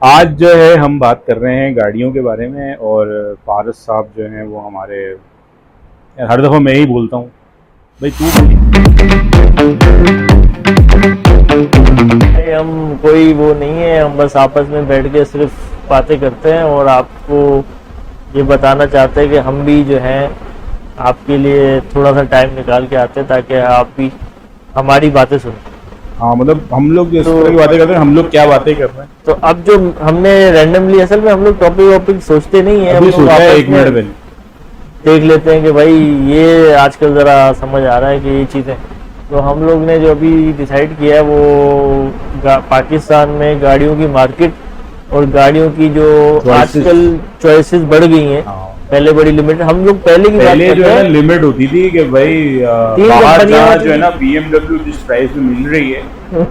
आज जो है हम बात कर रहे हैं गाड़ियों के बारे में। और पारस साहब जो हैं वो हमारे, यार हर दफ़ा मैं ही बोलता हूँ, भाई तू नहीं, हम कोई वो नहीं है। हम बस आपस में बैठ के सिर्फ बातें करते हैं और आपको ये बताना चाहते हैं कि हम भी जो है आपके लिए थोड़ा सा टाइम निकाल के आते हैं ताकि आप भी हमारी बातें सुनें। हाँ मतलब हम लोग जिस तरह की बातें करते हैं, हम लोग क्या बातें कर रहे हैं। तो अब जो हमने रैंडमली, असल में हम लोग टॉपिक वॉपिक सोचते नहीं है, हम अभी लोग सोचा है आपस 1 में मिनट पहले। देख लेते हैं कि भाई ये आजकल ज़रा समझ आ रहा है कि ये चीज़ें। तो हम लोग ने जो अभी डिसाइड किया है वो पाकिस्तान में गाड़ियों की मार्केट और गाड़ियों की जो आजकल चॉइसेस बढ़ गई हैं। हाँ। पहले बड़ी लिमिटेड, हम लोग पहले की बात पहले जो करते है ना हैं, लिमिट होती थी कि भाई तीन बाहर कंपनियां जहाँ होती जो है थी। ना BMW जिस प्राइस में मिल रही है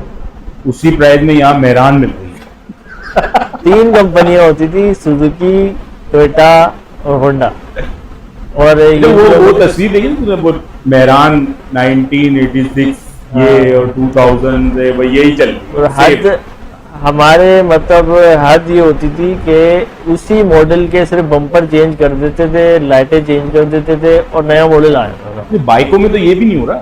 उसी प्राइस में यहाँ मेहरान मिल रही है। 3 कंपनियां होती थी, सुजुकी, टोयोटा और होंडा। और तो ये वो तस्वीर देखी ना, वो मेहरान 1986 ये और 2000 से भाई यही चल रही और है हद same। हमारे मतलब हद ये होती थी कि उसी मॉडल के सिर्फ बम्पर चेंज कर देते थे, लाइटें चेंज कर देते थे और नया मॉडल आ जाता था। बाइकों में तो ये भी नहीं हो रहा।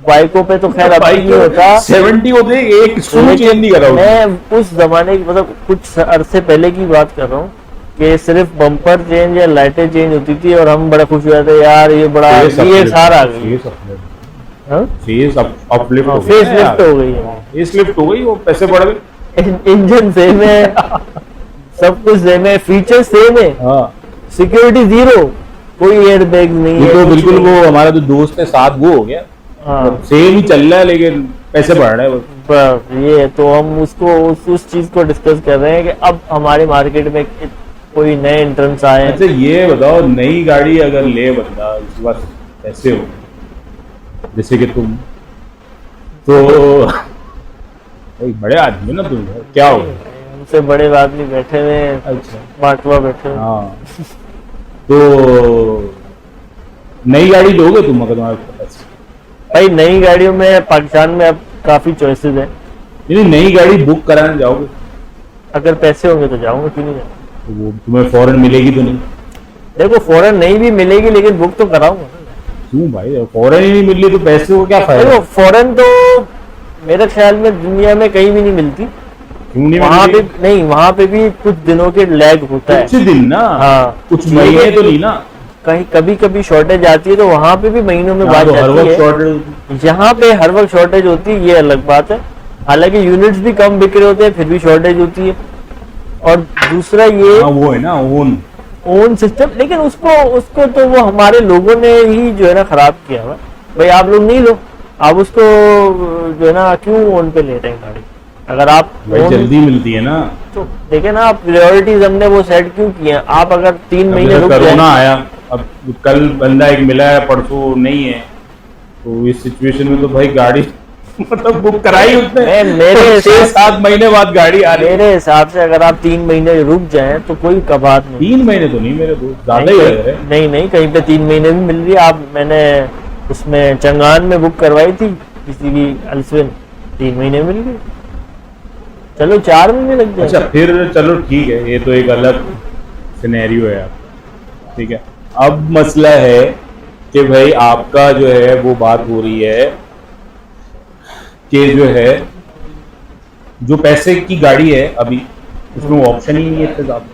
बाइकों पे तो खैर अभी नहीं होता। 70 होते एक स्क्रू चेंज नहीं करा उसने। मैं उस जमाने की, मतलब कुछ अरसे पहले की बात कर रहा हूँ कि सिर्फ बम्पर चेंज या लाइटें चेंज होती थी और हम बड़ा खुश हो जाते यार, ये बड़ा DSR आ गई। फेस अपलिफ्ट हो फेस गया लिफ्ट यार। हो गई है, फेस लिफ्ट हो गई, वो पैसे बढ़ गए। इंजन सेम है, सब कुछ सेम है, फीचर सेम है, हाँ सिक्योरिटी जीरो, कोई एयर बैग नहीं ये है, तो कुछ बिल्कुल नहीं। वो हमारा जो दोस्त है साथ वो हो गया। हाँ सेम ही चल रहा है लेकिन पैसे बढ़ रहे हैं बस। बस ये तो हम उसको उस चीज को डिस्कस कर रहे हैं कि अब हमारे मार्केट में कोई नए एंट्रेंस आए हैं। अच्छा ये बताओ, नई गाड़ी अगर ले बंदा इस बार पैसे हो जैसे कि तुम तो भाई बड़े आदमी हो ना तुम, क्या हो। उनसे बड़े आदमी बैठे हुए हैं, अच्छा बाटवा बैठे हुए हैं। हाँ तो नई गाड़ी लोगे तुम अगर तुम्हारे पास? भाई नई गाड़ियों में पाकिस्तान में अब काफी चॉइसेस हैं। नहीं नई गाड़ी बुक कराने जाओगे अगर पैसे होंगे तो जाऊंगा, क्यों नहीं जाऊंगा। तो वो तुम्हें फौरन मिलेगी तो नहीं? देखो फौरन नहीं भी मिलेगी लेकिन बुक तो कराऊंगा। क्यों भाई, फौरन ही नहीं मिल रही तो पैसे को क्या फायदा? देखो फौरन तो मेरे ख्याल में दुनिया में कहीं भी नहीं मिलती। क्यों नहीं वहाँ मिल पे रही? नहीं, वहाँ पे भी कुछ दिनों के लैग होता है। कुछ दिन ना, हाँ कुछ महीने तो नहीं ना। कहीं कभी कभी शॉर्टेज आती है तो वहाँ पे भी महीनों में बात तो हर जाती वक्त है। शॉर्टेज। यहाँ पे हर वक्त शॉर्टेज होती है, ये अलग बात है। हालांकि यूनिट्स भी कम बिक रहे होते हैं फिर भी शॉर्टेज होती है। और दूसरा ये हाँ वो है ना ओन सिस्टम, लेकिन उसको उसको तो वो हमारे लोगों ने ही जो है ना खराब किया हुआ। भाई आप लोग नहीं लो, आप उसको जो है ना क्यों ओन पे ले रहे हैं गाड़ी? अगर आप भाई जल्दी मिलती है ना। तो देखे ना, आप प्रायोरिटीज हमने वो सेट क्यों किए हैं। आप अगर 3 महीने रुक कोरोना जाए, आया, अब कल बंदा एक मिला है परसों नहीं है, तो इस सिचुएशन में तो भाई गाड़ी मतलब बुक कराई उसने, मेरे 6-7 महीने बाद गाड़ी आ रही है। मेरे हिसाब से अगर आप 3 महीने रुक जाएं तो कोई बात नहीं। 3 महीने तो नहीं मेरे दोस्त, ज्यादा ही लग रहे हैं। नहीं कहीं पे 3 महीने भी मिल रही है। आप मैंने उसमें चंगान में बुक करवाई थी किसी की अल्सविन, 3 महीने मिल गई। चलो 4 महीने लग जाए। अच्छा फिर चलो ठीक है, ये तो एक अलग सिनेरियो है आप, ठीक है। अब मसला है कि भाई आपका जो है वो बात हो रही है कि जो है जो पैसे की गाड़ी है अभी उसमें ऑप्शन ही नहीं है इतने ज्यादा।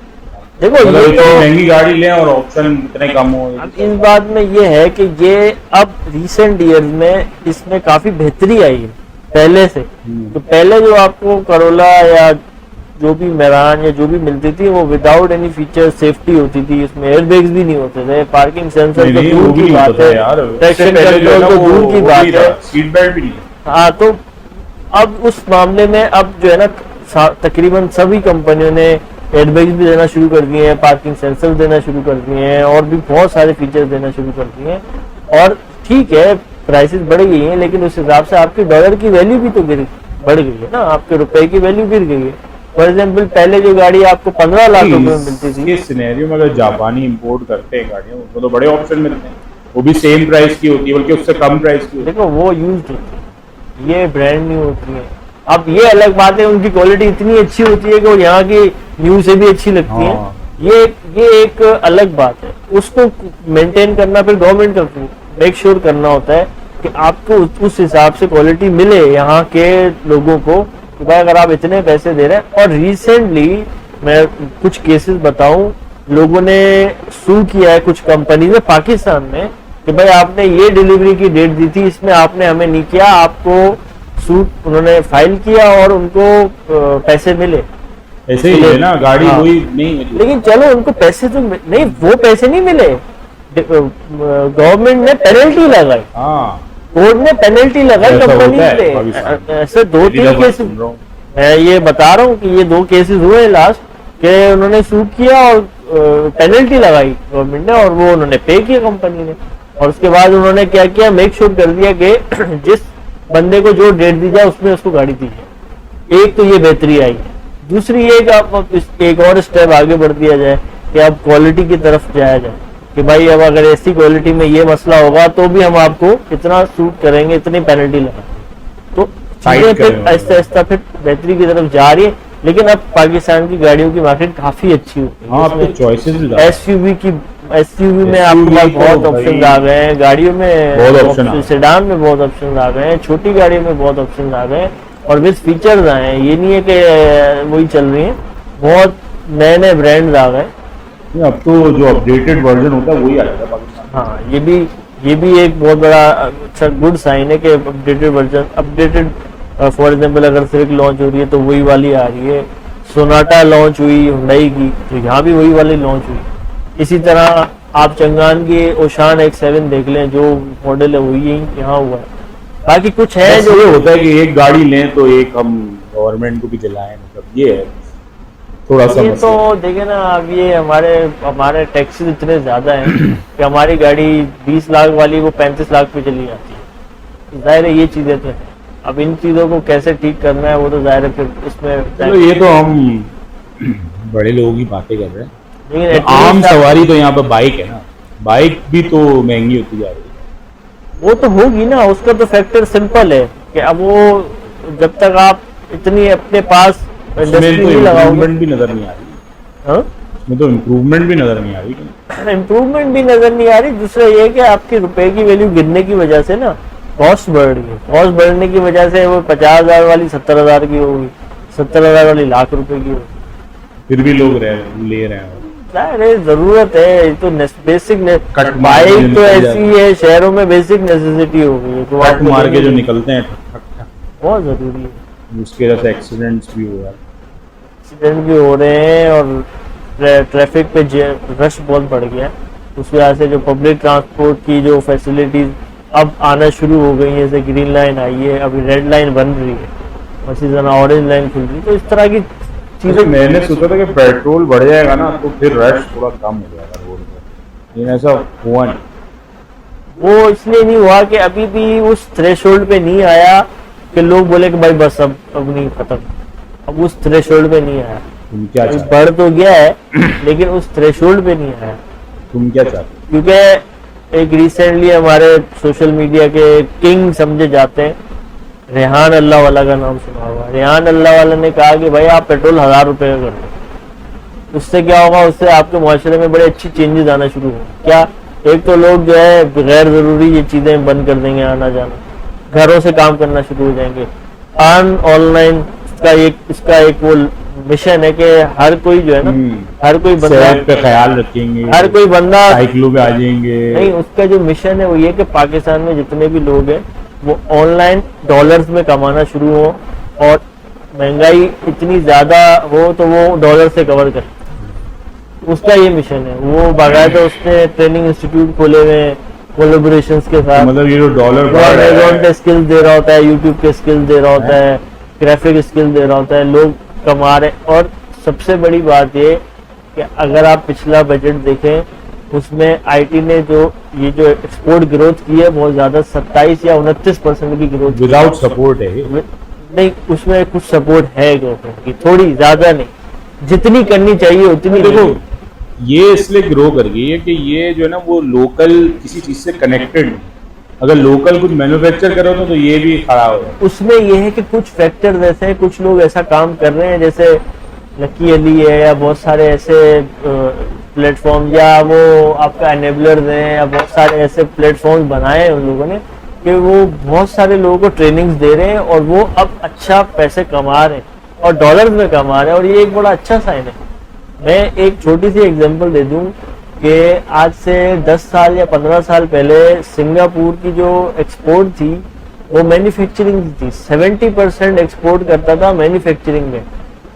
देखो मतलब ये इतनी तो महंगी गाड़ी लें और ऑप्शन इतने कम हो। अब इस बात में ये है कि ये अब रिसेंट ईयर्स में इसमें काफी बेहतरी आई है पहले से। तो पहले जो आपको करोला या जो भी मेरान या जो भी मिलती थी वो विदाउट एनी फीचर सेफ्टी होती थी, उसमें एयरबैग्स भी नहीं होते थे, पार्किंग सेंसर तो दूर की बात है, ट्रैक्शन कंट्रोल तो दूर की बात है, सीट बेल्ट भी नहीं। हाँ तो अब उस मामले में अब जो है ना तकरीबन सभी कंपनियों ने एयरबैग्स भी देना शुरू कर दिए हैं, पार्किंग सेंसर देना शुरू कर दिए हैं और भी बहुत सारे फीचर्स देना शुरू कर दिए हैं। और ठीक है प्राइसेस बढ़ गई हैं लेकिन उस हिसाब से आपके डॉलर की वैल्यू भी तो बढ़ गई है ना, आपके रुपए की वैल्यू गिर गई है। फॉर एग्जाम्पल पहले जो गाड़ी आपको 15 लाख रुपए में मिलती थी, इस सिनेरियो में अगर जापानी इंपोर्ट करते हैं गाड़ियां उनको तो बड़े ऑप्शन मिलते हैं, वो भी सेम प्राइस की होती है बल्कि उससे कम प्राइस की होती है। देखो वो यूज्ड होती है, ये ब्रांड न्यू होती है। अब ये अलग बात है, उनकी क्वालिटी इतनी अच्छी होती है कि वो यहाँ की न्यूज से भी अच्छी लगती है। हाँ। ये एक अलग बात है, उसको मेंटेन करना फिर गवर्नमेंट का मेक श्योर करना होता है कि आपको उस हिसाब से क्वालिटी मिले यहाँ के लोगों को, कि भाई अगर आप इतने पैसे दे रहे हैं। और रिसेंटली मैं कुछ केसेस बताऊं, लोगों ने सू किया है कुछ कंपनी ने पाकिस्तान में कि भाई आपने ये डिलीवरी की डेट दी थी, इसमें आपने हमें नहीं किया, आपको सूट उन्होंने फाइल किया और उनको पैसे मिले। ऐसे ही है ना, गाड़ी हाँ। वही नहीं मिली। लेकिन चलो उनको पैसे तो नहीं, वो पैसे नहीं मिले, गवर्नमेंट ने पेनल्टी लगाई, हाँ, कोर्ट ने पेनल्टी लगाई ऐसा कंपनी होता है पे। पाकिस्तान में। ऐसे दो पहली तीन दफा केसेस सुन रहा हूँ। मैं ये बता रहा हूँ कि ये 2 केसेस हुए लास्ट के, उन्होंने सूट किया और पेनल्टी लगाई गवर्नमेंट ने, और वो उन्होंने पे किया कंपनी ने। और उसके बाद उन्होंने क्या किया, मेक श्योर कर दिया कि जिस बंदे को जो डेट दी जाए उसमें उसको गाड़ी दी जाए। एक तो ये बेहतरी आई है, दूसरी ये कि आप एक और स्टेप आगे बढ़ दिया जाए कि अब क्वालिटी की तरफ जाया जाए कि भाई अब अगर ऐसी क्वालिटी में ये मसला होगा तो भी हम आपको इतना सूट करेंगे, इतनी पेनल्टी लगाएंगे। तो चीजें फिर आहिस्ता आहिस्ता फिर बेहतरी की तरफ जा रही है। लेकिन अब पाकिस्तान की गाड़ियों की मार्केट काफी अच्छी होती हाँ, अब तो चॉइसेस भी ज्यादा है। एसयूवी में आपके पास बहुत ऑप्शन आ गए हैं, गाड़ियों में बहुत ऑप्शन आ गए। सेडान में बहुत ऑप्शन आ गए हैं, छोटी गाड़ियों में बहुत ऑप्शन आ गए हैं, और विद फीचर्स आए हैं। ये नहीं है कि वही चल रही है, बहुत नए नए ब्रांड्स आ गए। अब तो जो अपडेटेड वर्जन होता है वही आ जाता है पाकिस्तान। हाँ, ये भी एक बहुत बड़ा अच्छा गुड साइन है कि updated version, updated for example अगर सिविक लॉन्च हो रही है तो वही वाली आ रही है, सोनाटा लॉन्च हुई हुंडई की तो यहाँ भी वही वाली लॉन्च हुई। इसी तरह आप चंगान की ओशान X7 देख लें, जो मॉडल है वही यहाँ हुआ है। बाकी कुछ है जो जो ये होता है कि एक गाड़ी लें तो एक हम गवर्नमेंट को भी दिलाएं, मतलब ये है थोड़ा सा ये मसला। तो देखे ना, अब ये हमारे टैक्सेस इतने ज्यादा हैं कि हमारी गाड़ी 20 लाख वाली वो 35 लाख पे चली जाती है। जाहिर है ये चीजें तो हैं। अब इन चीजों को कैसे ठीक करना है वो तो जाहिर है फिर इसमें चलो ये तो हम बड़े लोगों की बातें कर रहे हैं, लेकिन तो आम सवारी तो यहाँ पर बाइक है ना, बाइक भी तो महंगी होती जा रही है। वो तो होगी ना, उसका तो फैक्टर सिंपल है कि अब वो जब तक आप इतनी अपने पास उसमें इंडस्ट्री तो नहीं लगाओगे। इम्प्रूवमेंट भी नजर नहीं आ रही, हाँ, उसमें तो इम्प्रूवमेंट भी नजर नहीं आ रही। इम्प्रूवमेंट भी नजर नहीं आ रही। दूसरा ये कि आपके रुपए की वैल्यू गिरने की वजह से ना कॉस्ट बढ़ रही है। कॉस्ट बढ़ने की वजह से वो 50,000 वाली 70,000 की होगी, 70,000 वाली लाख रुपए की होगी। फिर भी लोग ले रहे हैं। अरे जरूरत है, ये तो बेसिक कट मार के बाइक तो निकल ऐसी है, शहरों में बेसिक नेसेसिटी हो गई है, तो कट आपको मार के जो देनी निकलते हैं ठक ठक ठक, बहुत जरूरी है। उसकी वजह से एक्सीडेंट्स भी हो रहा है। एक्सीडेंट भी हो रहे हैं और ट्रैफिक पे रश बहुत बढ़ गया है। उस वजह से जो पब्लिक ट्रांसपोर्ट की जो फैसिलिटीज अब आना शुरू हो गई है, जैसे ग्रीन लाइन आई है, अभी रेड लाइन बन रही है, उसी तरह ऑरेंज लाइन खुल रही है, तो इस तरह की चीजें। मैंने सोचा था कि पेट्रोल बढ़ जाएगा ना तो फिर रश थोड़ा कम हो जाएगा रोड पर, लेकिन ऐसा हुआ नहीं। वो इसलिए नहीं हुआ कि अभी भी उस थ्रेशोल्ड पे नहीं आया कि लोग बोले कि भाई बस अब नहीं खत्म। अब उस थ्रेशोल्ड पे नहीं आया। तुम क्या अभी चाहते बढ़ तो गया है लेकिन उस थ्रेशोल्ड पे नहीं आया, तुम क्या चाहते क्योंकि एक रिसेंटली हमारे सोशल मीडिया के किंग समझे जाते हैं, रेहान अल्लाह वाला का नाम सुना होगा। रेहान अल्लाह वाला ने कहा कि भाई आप पेट्रोल 1000 रुपए का कर दो, उससे क्या होगा, उससे आपके मुआशरे में बड़े अच्छी चेंजेस आना शुरू होंगे। क्या, एक तो लोग जो है गैर जरूरी ये चीजें बंद कर देंगे, आना जाना, घरों से काम करना शुरू हो जाएंगे। अर्न ऑनलाइन इसका एक वो मिशन है कि हर कोई जो है ना, हर कोई बंदा सेहत पे ख्याल रखेंगे, हर कोई बंदा साइकिलों पे आ जाएंगे। नहीं, उसका जो मिशन है वो ये कि पाकिस्तान में जितने भी लोग हैं वो ऑनलाइन डॉलर्स में कमाना शुरू हो, और महंगाई इतनी ज्यादा हो तो वो डॉलर से कवर करे। उसका ये मिशन है। वो बाकायदा उसने ट्रेनिंग इंस्टीट्यूट खोले हुए हैं कोलैबोरेशंस के साथ। मतलब ये जो डॉलर अमेज़न पे स्किल्स दे रहा होता है, यूट्यूब पे स्किल्स दे रहा होता है, ग्राफिक स्किल दे रहा होता है, लोग कमा रहे। और सबसे बड़ी बात ये कि अगर आप पिछला बजट देखें उसमें आईटी ने जो ये जो एक्सपोर्ट ग्रोथ की है बहुत ज्यादा 27 या 29% की ग्रोथ विदाउट सपोर्ट है ये। नहीं, उसमें कुछ सपोर्ट है गवर्नमेंट की, थोड़ी, ज्यादा नहीं, जितनी करनी चाहिए उतनी। देखो ये इसलिए ग्रो कर गई है कि ये जो है ना वो लोकल किसी चीज से कनेक्टेड नहीं, अगर लोकल कुछ मैन्युफैक्चर करो तो ये भी खराब हो जाए। उसमें ये है कि कुछ फैक्टर ऐसे हैं, कुछ लोग ऐसा काम कर रहे हैं, जैसे लकी अली है या बहुत सारे ऐसे प्लेटफॉर्म, या वो आपका एनेबलर हैं, या बहुत सारे ऐसे प्लेटफॉर्म बनाए हैं उन लोगों ने कि वो बहुत सारे लोगों को ट्रेनिंग्स दे रहे हैं और वो अब अच्छा पैसे कमा रहे हैं और डॉलर में कमा रहे हैं, और ये एक बड़ा अच्छा साइन है। मैं एक छोटी सी एग्जांपल दे दूं कि आज से 10 साल या 15 साल पहले सिंगापुर की जो एक्सपोर्ट थी वो मैन्युफैक्चरिंग थी, 70% एक्सपोर्ट करता था मैन्युफैक्चरिंग में,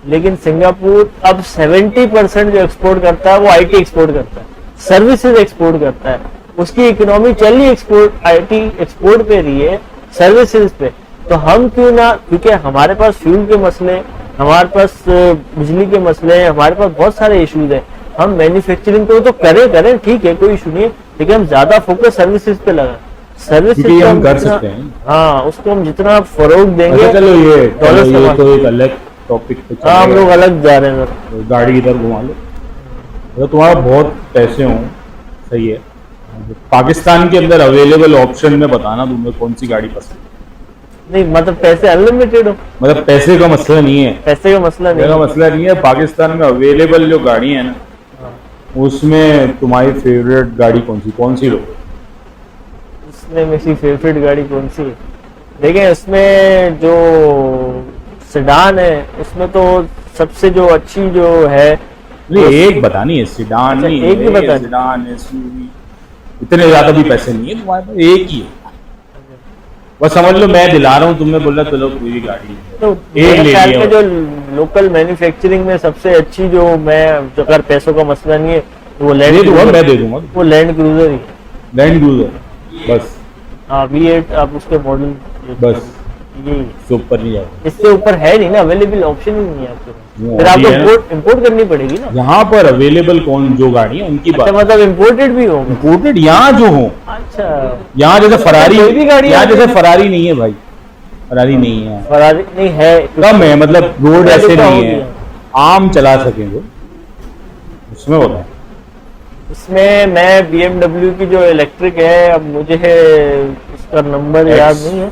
लेकिन सिंगापुर अब 70% जो एक्सपोर्ट करता है वो आईटी एक्सपोर्ट करता है, सर्विसेज एक्सपोर्ट करता है। उसकी इकोनॉमी चल ही एक्सपोर्ट, आईटी एक्सपोर्ट पे रही है, सर्विसेज पे। तो हम क्यों ना, क्योंकि हमारे पास फ्यूल के मसले, हमारे पास बिजली के मसले हैं, हमारे पास बहुत सारे इश्यूज हैं, हम मैन्युफैक्चरिंग को तो करें ठीक है, कोई इशू नहीं है, लेकिन हम ज्यादा फोकस सर्विसेज पे लगाएं। सर्विसेज हम कर सकते हैं। हाँ, उसको हम जितना फरोग देंगे। अच्छा चलो ये तो एक अलग टॉपिक पे हाँ, हम लोग अलग जा रहे हैं तो गाड़ी इधर घुमा लो। तो तुम्हारा बहुत पैसे हों, सही है, पाकिस्तान के अंदर अवेलेबल ऑप्शन में बताना तुम्हें कौन सी गाड़ी पसंद। नहीं, मतलब पैसे अनलिमिटेड हो, मतलब पैसे का मसला नहीं है, पैसे का मसला नहीं है। मसला नहीं है। पाकिस्तान में अवेलेबल जो गाड़ी है ना, उसमें तुम्हारी फेवरेट गाड़ी कौन सी लोगे? इसमें मेरी फेवरेट गाड़ी कौन सी है? देखिए, इसमें जो सेडान है उसमें तो सबसे जो अच्छी जो है, नहीं एक बतानी है, सिडान अच्छा, नहीं एक ही है, बतानी। सिडान एसयूवी, इतने ज्यादा भी पैसे नहीं है तुम्हारे पास, एक ही है बस, समझ लो मैं दिला रहा हूँ, तुमने बोला चलो कोई भी गाड़ी है। तो एक ले मेरे ख्याल लिया में जो लोकल मैन्युफैक्चरिंग में सबसे अच्छी जो मैं, जो अगर पैसों का मसला नहीं है, वो दे दूंगा, मैं दे दूंगा, वो लैंड क्रूजर ही है। लैंड क्रूजर बस। हाँ, V8 आप उसके मॉडल बस यही, इससे ऊपर नहीं जाएगा। इससे ऊपर है नहीं ना, अवेलेबल ऑप्शन ही नहीं है आपके पास, वो फिर अभी आपको है ना। इंपोर्ट करनी पड़ेगी ना। यहाँ पर अवेलेबल कौन जो गाड़ी है उनकी अच्छा, बात, मतलब इम्पोर्टेड भी होंगे। इम्पोर्टेड यहाँ जो हो, अच्छा, यहाँ जैसे फरारी, कोई भी गाड़ी यहाँ आती जैसे है। फरारी नहीं है भाई, फरारी नहीं है, फरारी नहीं है, कम है, मतलब रोड पहले ऐसे क्या नहीं हो है, गया? आम चला सकेंगे उसमें होता है। इसमें मैं BMW की जो इलेक्ट्रिक है, अब मुझे उसका नंबर याद नहीं है,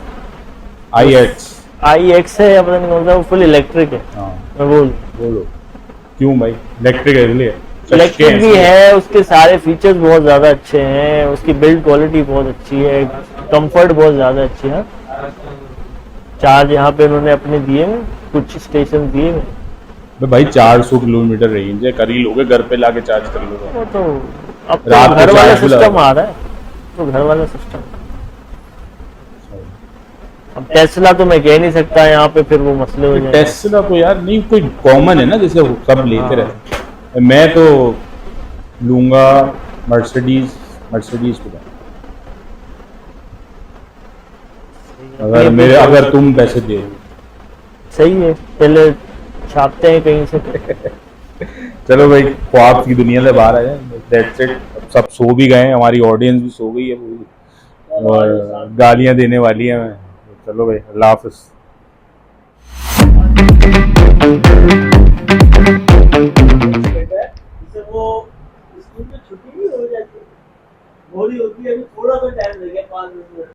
iX है या पता नहीं कौन सा, वो फुल इलेक्ट्रिक है। हाँ मैं बोलो क्यों भाई, इलेक्ट्रिक है इसलिए इलेक्ट्रिक भी है, उसके सारे फीचर्स बहुत ज्यादा अच्छे हैं, उसकी बिल्ड क्वालिटी बहुत अच्छी है, कंफर्ट बहुत ज्यादा अच्छी है। चार्ज यहाँ पे उन्होंने अपने दिए हैं, कुछ स्टेशन दिए हैं। भाई 400 किलोमीटर रेंज है, कर ही लोगे, घर पे लाके चार्ज कर लोगे। वो तो अब तो रात को घर वाला चार्ज भी सिस्टम लगा। आ रहा है, तो घर वाला सिस्टम। अब टेस्ला तो मैं कह नहीं सकता यहाँ पे, फिर वो मसले हो जाएंगे। टेस्ला तो यार नहीं, कोई कॉमन है ना, जैसे सब लेते हाँ। रहते हैं। मैं तो लूंगा मर्सिडीज को। अगर तुम पैसे दे रहे हो। सही है, पहले छापते हैं कहीं से। चलो भाई, ख्वाब की दुनिया से बाहर आ जाए, दैट्स इट। सब सो भी गए, हमारी ऑडियंस भी सो गई है पूरी, और गालियां देने वाली है। चलो भाई, अल्लाह हाफिज।